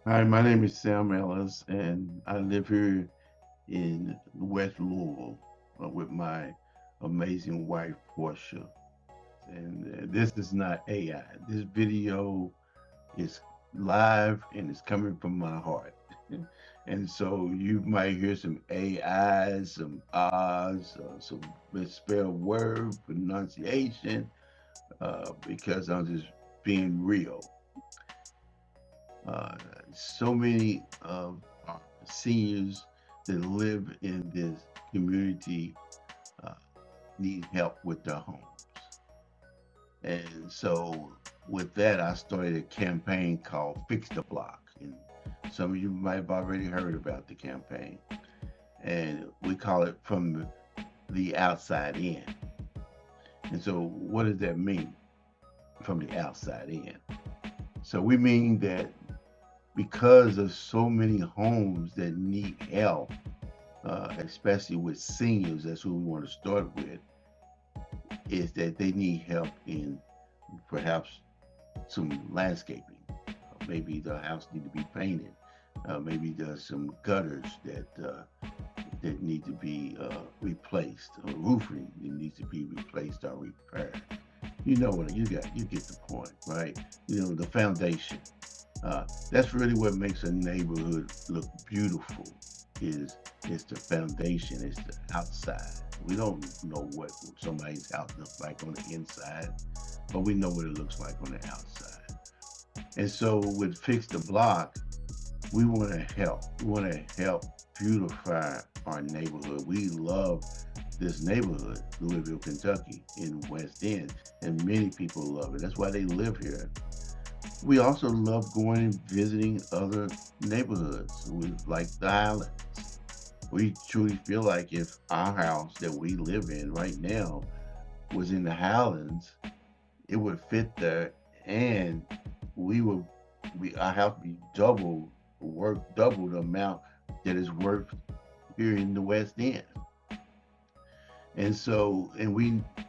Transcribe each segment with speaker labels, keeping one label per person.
Speaker 1: Hi, my name is Sam Ellis, and I live here in West Louisville with my amazing wife, Portia. And this is not AI. This video is live and it's coming from my heart. And so you might hear some AIs, some ahs, some misspelled word pronunciation, because I'm just being real. Uh, so many of our seniors that live in this community uh, need help with their homes. And so, with that, I started a campaign called Fix the Block. And some of you might have already heard about the campaign. And we call it From the Outside In. And so, what does that mean? From the outside in. So, we mean that because of so many homes that need help, especially with seniors, that's who we want to start with, is that they need help in perhaps some landscaping. Maybe the house need to be painted. Maybe there's some gutters that need to be replaced, or roofing that needs to be replaced or repaired. You know what you got? You get the point, right? You know the foundation. That's really what makes a neighborhood look beautiful. Is the foundation? It's the outside. We don't know what somebody's house looks like on the inside, but we know what it looks like on the outside. And so with Fix the Block, we want to help. We want to help beautify our neighborhood. We love this neighborhood, Louisville, Kentucky, in West End, and many people love it. That's why they live here. We also love going and visiting other neighborhoods. We like the Highlands. We truly feel like if our house that we live in right now was in the Highlands, it would fit there, and we would our house would be double the amount that is worth here in the West End. And so, and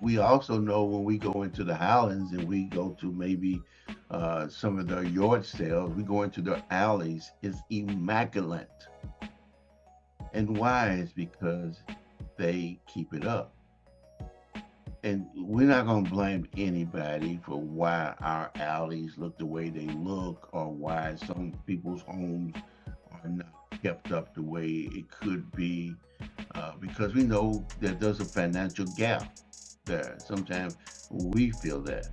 Speaker 1: we also know when we go into the Highlands and we go to maybe some of their yard sales, we go into their alleys, it's immaculate. And why? Is because they keep it up. And we're not going to blame anybody for why our alleys look the way they look or why some people's homes are not kept up the way it could be, because we know that there's a financial gap there. Sometimes we feel that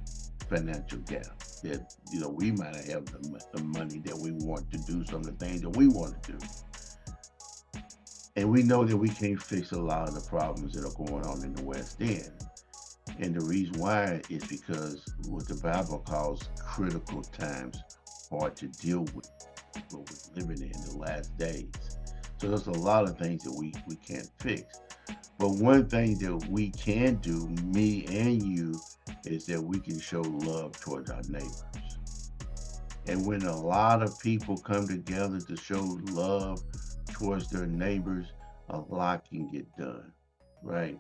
Speaker 1: financial gap that we might have the money that we want to do some of the things that we want to do, and we know that we can't fix a lot of the problems that are going on in the West End. And the reason why is because what the Bible calls critical times hard to deal with what we're living in the last days. So there's a lot of things that we can't fix. But one thing that we can do, me and you, is that we can show love towards our neighbors. And when a lot of people come together to show love towards their neighbors, a lot can get done, right?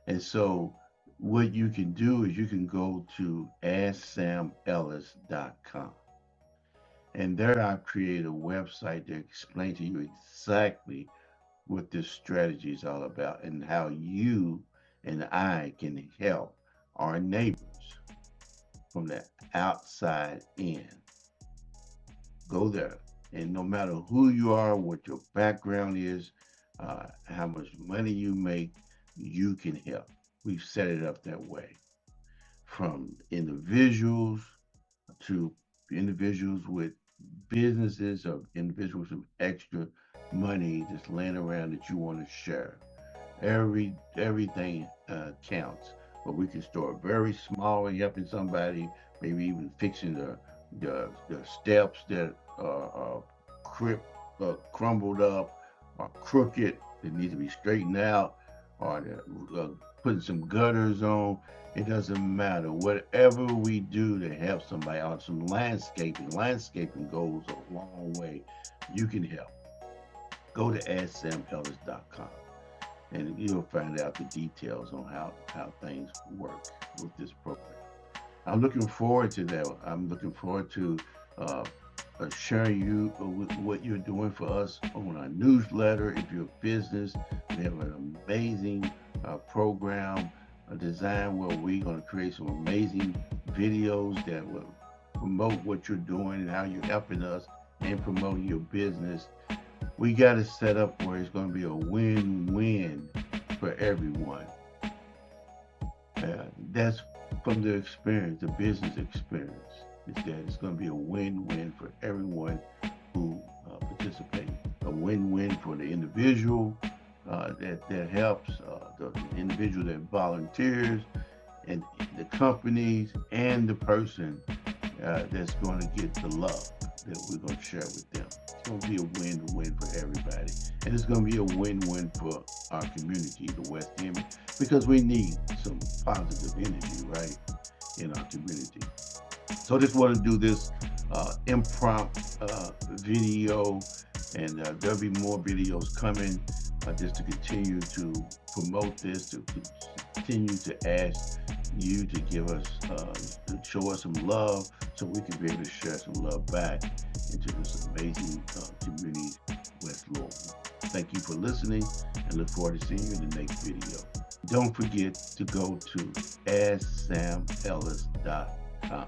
Speaker 1: And so what you can do is you can go to asksamellis.com. And there I've created a website that explains to you exactly what this strategy is all about and how you and I can help our neighbors from the outside in. Go there. And no matter who you are, what your background is, how much money you make, you can help. We've set it up that way. From individuals to individuals with businesses or individuals with extra money just laying around that you want to share. Everything counts. But we can start very small and helping somebody, maybe even fixing the steps that are crumbled up or crooked that need to be straightened out, or putting some gutters on. It doesn't matter. Whatever we do to help somebody, or some landscaping goes a long way. You can help. Go to asksamellis.com and you'll find out the details on how things work with this program. I'm looking forward to that. I'm looking forward to uh, sharing what you're doing for us on our newsletter. If you're a business, we have an amazing program designed where we're going to create some amazing videos that will promote what you're doing and how you're helping us and promoting your business. We got it set up where it's going to be a win-win for everyone. That's from the experience, the business experience, is that it's going to be a win-win for everyone who participates. A win-win for the individual that helps, the individual that volunteers, and the companies, and the person that's going to get the love that we're going to share with them. It's going to be a win-win for everybody. And it's going to be a win-win for our community, the West End, because we need some positive energy, right, in our community. So I just want to do this impromptu video, and there'll be more videos coming just to continue to promote this, to continue to ask you to give us, to show us some love so we can be able to share some love back into this amazing community, West Louisville. Thank you for listening, and look forward to seeing you in the next video. Don't forget to go to AskSamEllis.com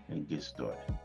Speaker 1: and get started.